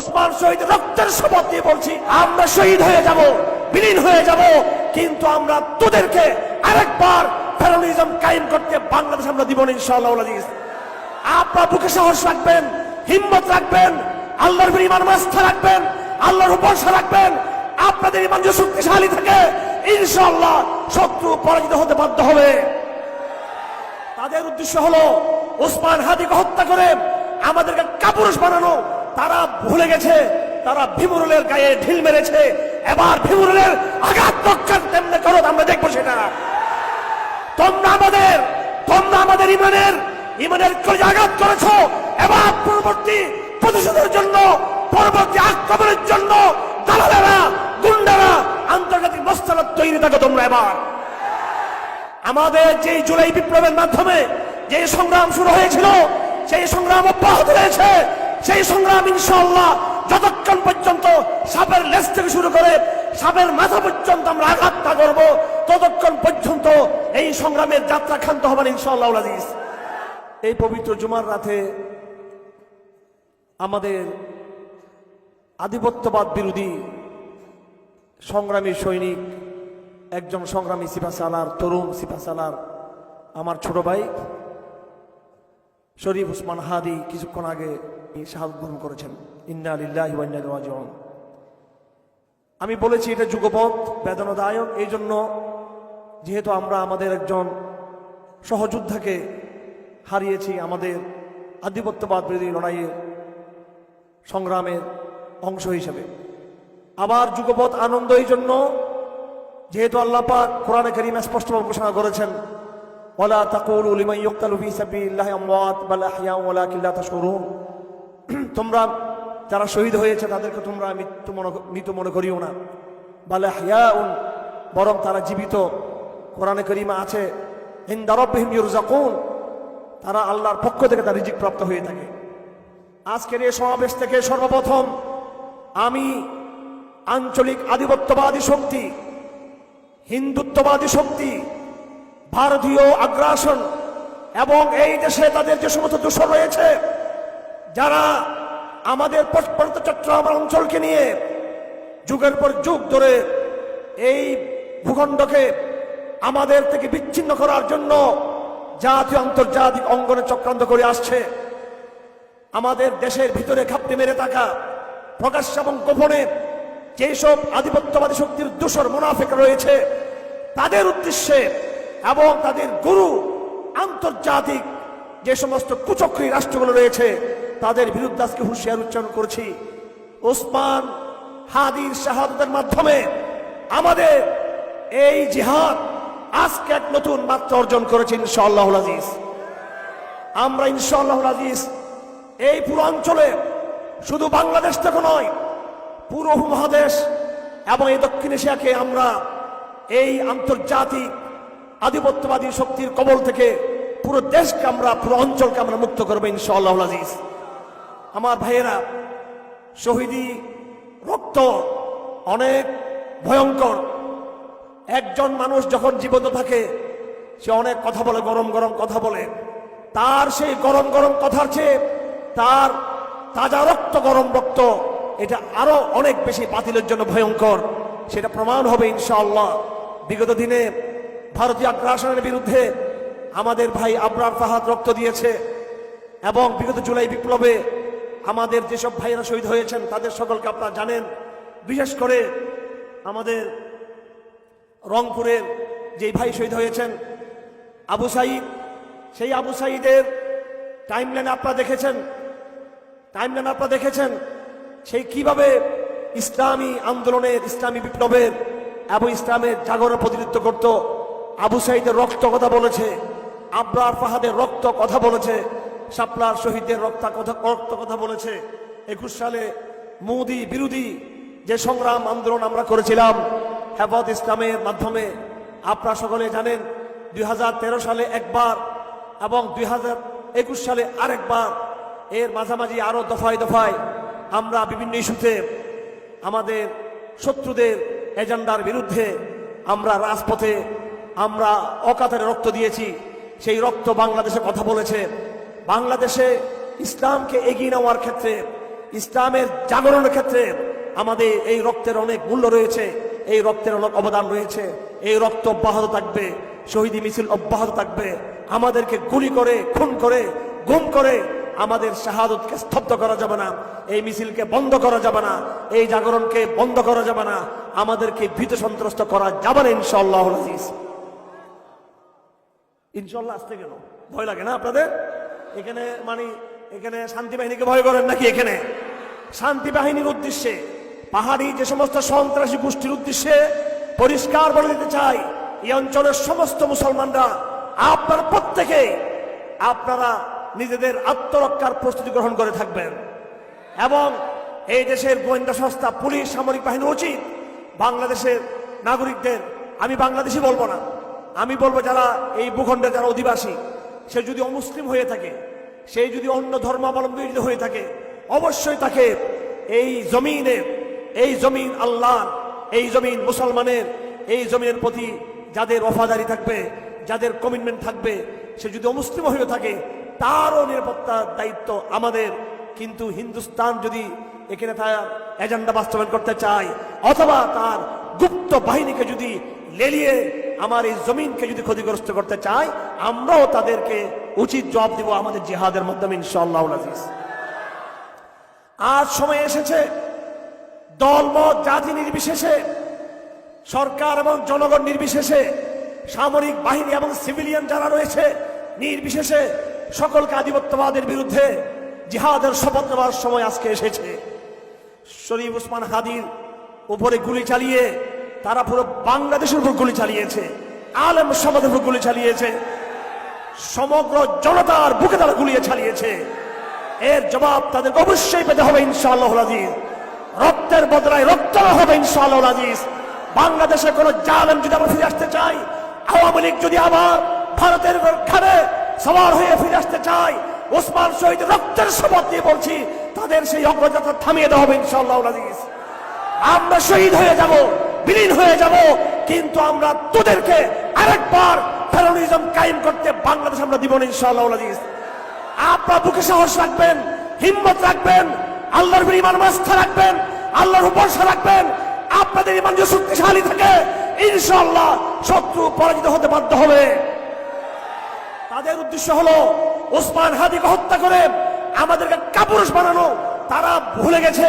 ওসমান শহীদ রক্তের শপথ দিয়ে বলছি, আমরা শহীদ হয়ে যাব, বিলীন হয়ে যাব, কিন্তু আমরা তোদেরকে আরেকবার ফেডারেলিজম কায়েম করতে বাংলাদেশ আমরা দিব না ইনশাআল্লাহ। আপনারা বুকে সাহস রাখবেন, হিম্মত রাখবেন, আল্লাহর উপর ঈমান আস্থা রাখবেন, আল্লাহর উপর ভরসা রাখবেন। আপনাদের ঈমান যদি শক্তিশালী থাকে ইনশাআল্লাহ শত্রু পরাজিত হতে বাধ্য হবে। তাদের উদ্দেশ্য হলো ওসমান হাদিকে হত্যা করে আমাদেরকে কাপুরুষ বানানো। তারা ভুলে গেছে তারা ভিমরুলের গায়ে ঢিল মেরেছে, এবার ভিমরুলের আঘাত রক্ষার তেমনি করো, আমরা দেখবো সেটা। তোমরা আমাদের ইমানের কলিজা আঘাত করেছো, এবার পরবর্তী প্রতিশোধের জন্য, পরবর্তী আক্রমণের জন্য দালালেরা, গুন্ডারা, আন্তর্জাতিক মসনদ তৈরি থাকো তোমরা। এবার আমাদের যে জুলাই বিপ্লবের মাধ্যমে যে সংগ্রাম শুরু হয়েছিল সেই সংগ্রাম অব্যাহত রয়েছে। সেই সংগ্রাম ইনশাআল্লাহ যতক্ষণ পর্যন্ত সাপের লেজ থেকে শুরু করে সাপের মাথা পর্যন্ত আমরা আঘাত না করবো, ততক্ষণ পর্যন্ত এই সংগ্রামের যাত্রা ক্ষান্ত হবে না ইনশাআল্লাহ। এই পবিত্র জুমার রাতে আমাদের আধিপত্যবাদ বিরোধী সংগ্রামী সৈনিক, একজন সংগ্রামী সিপাহসালার, তরুণ সিপাহসালার আমার ছোট ভাই শরীফ ওসমান হাদি কিছুক্ষণ আগে শাহাদাত বরণ করেছেন। ইন্না লিল্লাহি ওয়া ইন্না ইলাইহি রাজিউন। আমি বলেছি এটা যুগপৎ, বেদনাদায়ক, এই জন্য যেহেতু আমরা আমাদের একজন সহযোদ্ধাকে হারিয়েছি আমাদের আধিপত্যবাদ বিরোধী লড়াইয়ের সংগ্রামের অংশ হিসেবে। আবার যুগপৎ আনন্দ এই জন্য যেহেতু আল্লাহ পাক কোরআনে কারীমে স্পষ্টভাবে ঘোষণা করেছেন, ওয়ালা তাকুলু লিমান ইউকতালু ফি সাবিলিল্লাহি আমওয়াত বাল আহইয়াউ ওয়ালাকিন লা তাশউরুন। তোমরা যারা শহীদ হয়েছে তাদেরকে তোমরা মৃত মনে করিও না, বাল আহইয়াউন, বরং তারা জীবিত। কোরআনে কারীমে আছে ইনদা রাব্বিহিম ইউরযাকুন, তারা আল্লাহর পক্ষ থেকে তার রিজিক প্রাপ্ত হয়ে থাকে। আজকের এই সমাবেশ থেকে সর্বপ্রথম আমি আঞ্চলিক আধিপত্যবাদী শক্তি, হিন্দুত্ববাদী শক্তি, ভারতীয় আগ্রাসন এবং এই দেশে তাদের যে সমস্ত দোষর রয়েছে, যারা আমাদের পার্বত্য চট্টগ্রাম অঞ্চলকে নিয়ে যুগের পর যুগ ধরে এই ভূখণ্ডকে আমাদের থেকে বিচ্ছিন্ন করার জন্য জাতীয় আন্তর্জাতিক অঙ্গনে চক্রান্ত করে আসছে, আমাদের দেশের ভিতরে ঘাপটি মেরে থাকা, প্রকাশ্য এবং গোপনে যেসব আধিপত্যবাদী শক্তির দোষর মুনাফিক রয়েছে, তাদের উদ্দেশ্যে এবং তাদের গুরু আন্তর্জাতিক যে সমস্ত কুচক্রী রাষ্ট্রগুলো রয়েছে তাদের বিরুদ্ধে আজকে হুঁশিয়ার উচ্চারণ করছি। ওসমান হাদির শাহাদাতের মাধ্যমে আমাদের এই জিহাদ আজকে এক নতুন মাত্রা অর্জন করেছে ইনশাআল্লাহুল আজিজ। আমরা ইনশাআল্লাহুল আজিজ এই পুরো অঞ্চলে, শুধু বাংলাদেশ থেকে নয়, পুরো উপমহাদেশ এবং এই দক্ষিণ এশিয়াকে আমরা এই আন্তর্জাতিক আধিপত্যবাদী শক্তির কবল থেকে পুরো দেশকে আমরা, পুরো অঞ্চলকে আমরা মুক্ত করবো ইনশাআল্লাহুল আজিজ। আমার ভাইয়েরা, শহীদি রক্ত অনেক ভয়ঙ্কর। একজন মানুষ যখন জীবিত থাকে সে অনেক কথা বলে, গরম গরম কথা বলে। তার সেই গরম গরম কথার চেয়ে তার তাজা রক্ত, গরম রক্ত, এটা আরো অনেক বেশি বাতিলের জন্য ভয়ঙ্কর। সেটা প্রমাণ হবে ইনশাআল্লাহ। বিগত দিনে ভারতীয় আগ্রাসনের বিরুদ্ধে আমাদের ভাই আবরার ফাহাদ রক্ত দিয়েছে এবং বিগত জুলাই বিপ্লবে আমাদের যেসব ভাইয়েরা শহীদ হয়েছেন তাদের সকলকে আপনারা জানেন। বিশেষ করে আমাদের রংপুরের যেই ভাই শহীদ হয়েছেন আবু সাঈদ, সেই আবু সাঈদের টাইমলাইন আপনারা দেখেছেন, সেই কিভাবে ইসলামী আন্দোলনের, ইসলামী বিপ্লবের এবং ইসলামের জাগরণের প্রতিনিধিত্ব করত। আবু সাঈদের রক্ত কথা বলেছে, আবরার ফাহাদের রক্ত কথা বলেছে, শাপলার শহীদের রক্ত কথা বলেছে। 21 সালে মোদি বিরোধী যে সংগ্রাম আন্দোলন আমরা করেছিলাম হেফাজত ইসলামের মাধ্যমে, আপনারা সকলে জানেন 2013 সালে একবার এবং 2021 সালে আরেকবার, এর মাঝামাঝি আরো দফায় দফায় আমরা বিভিন্ন ইস্যুতে আমাদের শত্রুদের এজেন্ডার বিরুদ্ধে আমরা রাজপথে আমরা অকাতরে রক্ত দিয়েছি। সেই রক্ত বাংলাদেশে কথা বলেছে। বাংলাদেশে ইসলামকে এগিয়ে নেওয়ার ক্ষেত্রে, ইসলামের জাগরণের ক্ষেত্রে আমাদের এই রক্তের অনেক মূল্য রয়েছে, এই রক্তের অনেক অবদান রয়েছে। এই রক্ত অব্যাহত থাকবে, শহীদি মিছিল অব্যাহত থাকবে। আমাদেরকে গুলি করে, খুন করে, গুম করে আমাদের শাহাদতকে স্তব্ধ করা যাবে না, এই মিছিলকে বন্ধ করা যাবে না, এই জাগরণকে বন্ধ করা যাবে না, আমাদেরকে ভীত সন্ত্রস্ত করা যাবে না ইনশাআল্লাহ আজিজ। ইনশাআল্লাহ আসতে গেল ভয় লাগে না আপনাদের? এখানে এখানে শান্তি বাহিনীকে ভয় করেন নাকি? এখানে শান্তি বাহিনীর উদ্দেশ্যে, পাহাড়ি যে সমস্ত সন্ত্রাসী গোষ্ঠীর উদ্দেশ্যে পরিষ্কার বলে দিতে চাই, এই অঞ্চলের সমস্ত মুসলমানরা আপনার প্রত্যেকে আপনারা নিজেদের আত্মরক্ষার প্রস্তুতি গ্রহণ করে থাকবেন। এবং এই দেশের গোয়েন্দা সংস্থা, পুলিশ, সামরিক বাহিনী উচিত বাংলাদেশের নাগরিকদের, আমি বাংলাদেশি বলবো না, আমি বলবো যারা এই ভূখণ্ডে যারা অধিবাসী, সে যদি অমুসলিম হয়ে থাকে, সে যদি অন্য ধর্মাবলম্বী হয়ে থাকে, অবশ্যই তাকে এই জমিনের, এই জমিন আল্লাহর, এই জমিন মুসলমানের, এই জমিনের প্রতি যাদের ওয়াফাদারি থাকবে, যাদের কমিটমেন্ট থাকবে, সে যদি অমুসলিম হয়ে থাকে তারও নিরাপত্তার দায়িত্ব আমাদের। কিন্তু হিন্দুস্তান যদি এখানে তার এজেন্ডা বাস্তবায়ন করতে চায় অথবা তার গুপ্ত বাহিনীকে যদি লেলিয়ে আমার এই জমিনকে যদি ক্ষতিগ্রস্ত করতে চায়, আমরাও তাদেরকে উচিত জবাব দিব আমাদের জিহাদের মাধ্যমে ইনশাআল্লাহ আজিজ। আজ সময় এসেছে দল মত জাতি নির্বিশেষে, সরকার এবং জনগণ নির্বিশেষে, সামরিক বাহিনী এবং সিভিলিয়ান যারা রয়েছে নির্বিশেষে সকলকে আধিপত্যবাদের বিরুদ্ধে জিহাদের শপথ নেওয়ার সময় আজকে এসেছে। শরীফ ওসমান হাদির উপরে গুলি চালিয়ে তারা পুরো বাংলাদেশের উপর গুলি চালিয়েছে, আলেম সমাজের উপর গুলি চালিয়েছে, সমগ্র জনতার বুকে তারা গুলি চালিয়েছে। এর জবাব তাদের অবশ্যই পেতে হবে ইনশাআল্লাহ আজিজ। রক্তের বদলায় রক্ত হবে ইনশাআল্লাহ আজিজ। বাংলাদেশে কোন জালেম যদি আবার ফিরে আসতে চায়, আওয়ামী লীগ যদি আবার ভারতের খানে সবার হয়ে ফিরে আসতে চায়, ওসমান শহীদ রক্তের শপথ দিয়ে বলছি তাদের সেই অগ্রযাত্রা থামিয়ে দেওয়া হবে ইনশাআল্লাহ আজিজ। আমরা শহীদ হয়ে যাব, বিলীন হয়ে যাব, কিন্তু আমরা তোদেরকে আরেকবার ফেরোনিজম কায়েম করতে বাংলাদেশ আমরা দিব না ইনশাআল্লাহ আজিজ। আপনারা বুকে সাহস রাখবেন, হিম্মত রাখবেন, আল্লাহর উপর ঈমান আস্থা রাখবেন, আল্লাহর উপর ভরসা রাখবেন। আপনাদের ঈমান যদি শক্তিশালী থাকে ইনশাআল্লাহ শত্রু পরাজিত হতে বাধ্য হবে। তাদের উদ্দেশ্য হলো ওসমান হাদিকে হত্যা করে আমাদেরকে কাপুরুষ বানানো। তারা ভুলে গেছে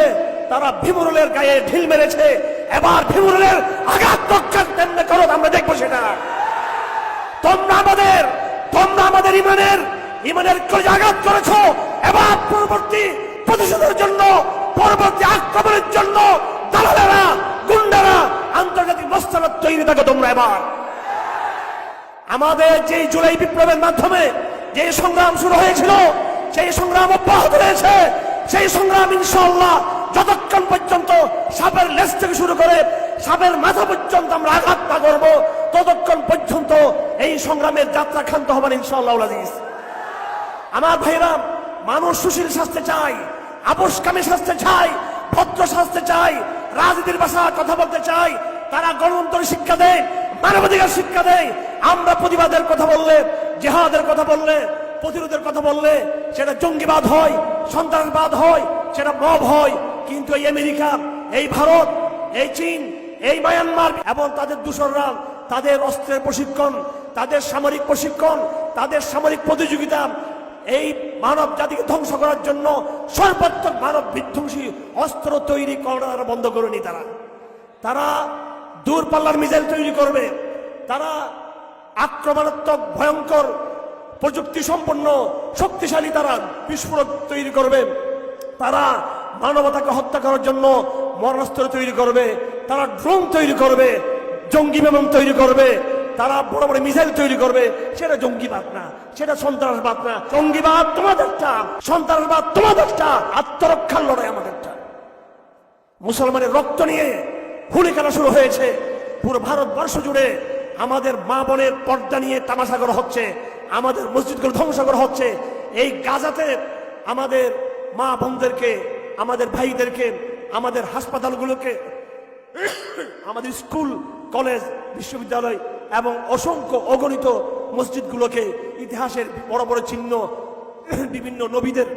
তারা ভিমরুলের গায়ে ঢিল মেরেছে, এবার ভিমরুলের আঘাত রক্ষা কেমনে করো আমরা দেখবো সেটা। তোমরা আমাদের ইমানের কলেজে আঘাত করেছো, এবার পরবর্তী প্রতিশোধের জন্য, পরবর্তী আক্রমণের জন্য দালালেরা, গুন্ডারা, আন্তর্জাতিক মস্তানা তৈরি থাকো তোমরা। এবার আমাদের যে জুলাই বিপ্লবের মাধ্যমে যে সংগ্রাম শুরু হয়েছিল, সেই সংগ্রাম অব্যাহত রয়েছে। সেই সংগ্রাম ইনশাআল্লাহ যতক্ষণ পর্যন্ত সাপের লেজ থেকে শুরু করে সাপের মাথা পর্যন্ত আমরা আঘাত না করবো, ততক্ষণ পর্যন্ত এই সংগ্রামের যাত্রা ক্ষান্ত হবে না ইনশাআল্লাহ আজিজ। আমার ভাইরা, মানুষ সুশীল শাস্তে চায়, আপোষকামী শাস্তে চায়, ভদ্র শাস্তে চায়, রাজনীতির ভাষা কথা বলতে চায়, তারা গণতন্ত্রের শিক্ষা দেয়, মানবাধিকার শিক্ষা দেয়। আমরা প্রতিবাদের কথা বললে, জিহাদের কথা বললে, প্রতিরোধের কথা বললে সেটা জঙ্গিবাদ হয়, সন্ত্রাসবাদ হয়, সেটা মব হয়। কিন্তু এই আমেরিকা, এই ভারত, এই চীন, এই মায়ানমার এবং তাদের দূষররা তাদের অস্ত্রের প্রশিক্ষণ, তাদের সামরিক প্রশিক্ষণ, তাদের সামরিক প্রতিযোগিতা এই মানব জাতিকে ধ্বংস করার জন্য সর্বাত্মক মানব বিধ্বংসী অস্ত্র তৈরি করা বন্ধ করেনি। তারা দূরপাল্লার মিসাইল তৈরি করবে, তারা আক্রমণাত্মক ভয়ঙ্কর প্রযুক্তি সম্পন্ন শক্তিশালী তারা বিস্ফোরক তৈরি করবে, তারা মানবতাকে হত্যা করার জন্য মরণাস্ত্র তৈরি করবে, তারা ড্রোন তৈরি করবে, জঙ্গি বিমান তৈরি করবে, তারা বড় বড় মিসাইল তৈরি করবে। সেটা জঙ্গিবাদ না, সেটা সন্ত্রাসবাদ না। জঙ্গিবাদ তোমাদেরটা, সন্ত্রাসবাদ তোমাদেরটা, আত্মরক্ষার লড়াই আমাদেরটা। মুসলমানের রক্ত নিয়ে হুলি খেলা শুরু হয়েছে পুরো ভারতবর্ষ জুড়ে। আমাদের মা বোনের পর্দা নিয়ে তামাশা করা হচ্ছে, আমাদের মসজিদগুলো ধ্বংস করা হচ্ছে। এই গাজাতে আমাদের মা বোনদেরকে, আমাদের ভাইদেরকে, আমাদের হাসপাতালগুলোকে, আমাদের স্কুল, কলেজ, বিশ্ববিদ্যালয় এবং অসংখ্য অগণিত মসজিদগুলোকে, ইতিহাসের বড় বড় চিহ্ন, বিভিন্ন নবীদের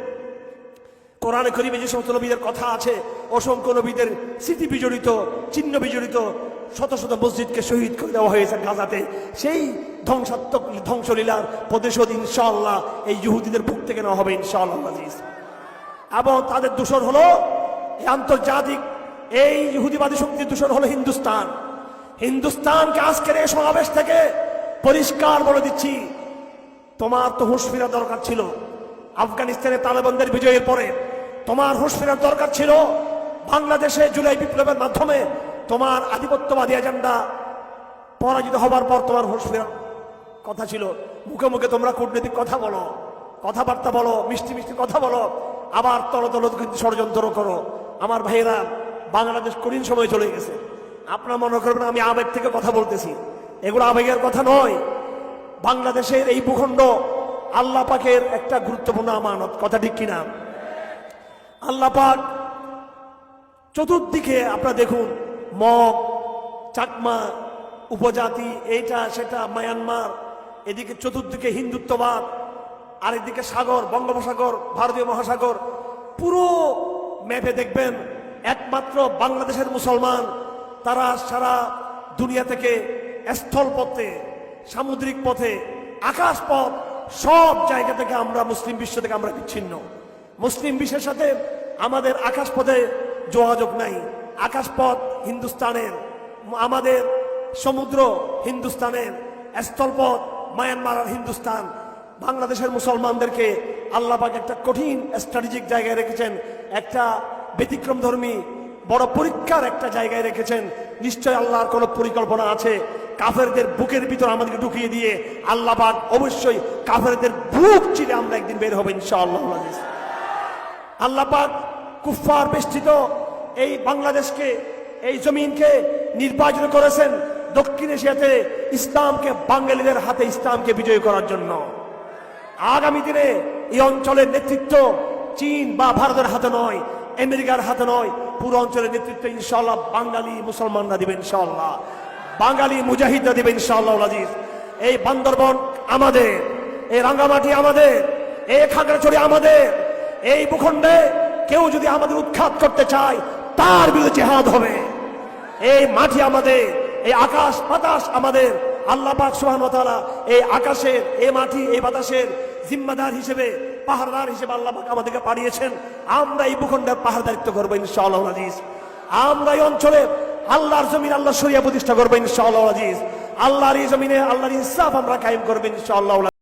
কোরআনে কারীমে যে সমস্ত নবীদের কথা আছে, অসংখ্য নবীদের স্মৃতি বিজড়িত, চিহ্ন বিজড়িত শত শত মসজিদকে শহীদ করে দেওয়া হয়েছে গাজাতে। সেই ধ্বংসাত্মক ধ্বংসলীলার প্রতিশোধ ইনশাআল্লাহ এই ইহুদিদের বুক থেকে নেওয়া হবে ইনশাআল্লাহ আজিজ। এবং তাদের দূষণ হলো এই আন্তর্জাতিক এই ইহুদিবাদী শক্তির দূষণ হলো হিন্দুস্তান। হিন্দুস্তানকে আজকের এই সমাবেশ থেকে পরিষ্কার বলে দিচ্ছি, তোমার তো হুঁশ ফেরার দরকার ছিল। আফগানিস্তানে তালেবানদের বিজয়ের পরে তোমার হুঁশ ফেরার দরকার ছিল। বাংলাদেশে জুলাই বিপ্লবের মাধ্যমে তোমার আধিপত্যবাদী এজেন্ডা পরাজিত হবার পর তোমার হুঁশ ফেরার কথা ছিল। মুখে মুখে তোমরা কূটনৈতিক কথা বলো, কথাবার্তা বলো, মিষ্টি মিষ্টি কথা বলো, আবার তলতল কিন্তু ষড়যন্ত্র করো। আমার ভাইয়েরা, বাংলাদেশ কঠিন সময় চলে গেছে। আপনারা মনে করবেন আমি আবেগ থেকে কথা বলতেছি, এগুলো আবেগের কথা নয়। বাংলাদেশের এই ভূখণ্ড আল্লাহ পাকের একটা গুরুত্বপূর্ণ আমানত, কথা ঠিক কিনা? আল্লাহ পাক চতুর্দিকে আপনারা দেখুন, মগ, চাকমা, উপজাতি, এইটা সেটা, মায়ানমার, এদিকে চতুর্দিকে হিন্দুত্ববাদ, আর এদিকে সাগর, বঙ্গোপসাগর, ভারতীয় মহাসাগর। পুরো ম্যাপে দেখবেন একমাত্র বাংলাদেশের মুসলমান, তারা সারা দুনিয়া থেকে স্থলপথে, সামুদ্রিক পথে, আকাশ পথ, সব জায়গা থেকে আমরা মুসলিম বিশ্ব থেকে আমরা বিচ্ছিন্ন। মুসলিম বিশ্বের সাথে আমাদের আকাশ পথে যোগাযোগ নাই। আকাশ পথ হিন্দুস্তানের, আমাদের সমুদ্র হিন্দুস্তানের, স্থলপথ মায়ানমার আর হিন্দুস্তান। বাংলাদেশের মুসলমানদেরকে আল্লাহ পাক একটা কঠিন স্ট্র্যাটেজিক জায়গায় রেখেছেন, একটা ব্যতিক্রম ধর্মী বড় পরীক্ষার একটা জায়গায় রেখেছেন। নিশ্চয় আল্লাহর কোন পরিকল্পনা আছে। কাফেরদের বুকের ভিতর আমাদেরকে ঢুকিয়ে দিয়ে আল্লাহ পাক অবশ্যই কাফেরদের বুক চিরে আমরা একদিন বের হবো ইনশাআল্লাহ। আল্লাহ পাক কুফফার বেষ্টিত এই বাংলাদেশকে, এই জমিনকে নির্বাচন করেছেন দক্ষিণ এশিয়াতে ইসলামকে, বাঙালিদের হাতে ইসলামকে বিজয় করার জন্য। আগামী দিনে এই অঞ্চলের নেতৃত্ব চীন বা ভারতের হাতে নয়, আমেরিকার হাতে নয়, পুরো অঞ্চলের নেতৃত্ব ইনশাআল্লাহ বাঙালি মুসলমানরা দিবেন ইনশাআল্লাহ, বাঙালি মুজাহিদরা দিবেন ইনশাআল্লাহ আজিজ। এই বান্দরবন আমাদের, এই রাঙ্গামাটি আমাদের, এই খাগড়াছড়ি আমাদের। এই ভূখণ্ডে কেউ যদি আমাদের উৎখাত করতে চায় তার বিরুদ্ধে জিহাদ হবে। এই মাটি আমাদের, এই আকাশ বাতাস আমাদের। আল্লাহ পাক সুবহানাহু ওয়া তাআলা এই আকাশের, এই মাটি, এই বাতাসের জিম্মাদার হিসেবে, পাহারাদার হিসেবে আল্লাহ পাক আমাদেরকে পাঠিয়েছেন। আমরা এই ভূখণ্ডের পাহারাদারিত্ব করবো ইনশাআল্লাহ আজিজ। আমরা এই অঞ্চলে আল্লাহর জমিন, আল্লাহর শরিয়া প্রতিষ্ঠা করবো ইনশাআল্লাহ আজিজ। আল্লাহর এই জমিনে আল্লাহর ইনসাফ আমরা কায়েম করবো ইনশাআল্লাহ।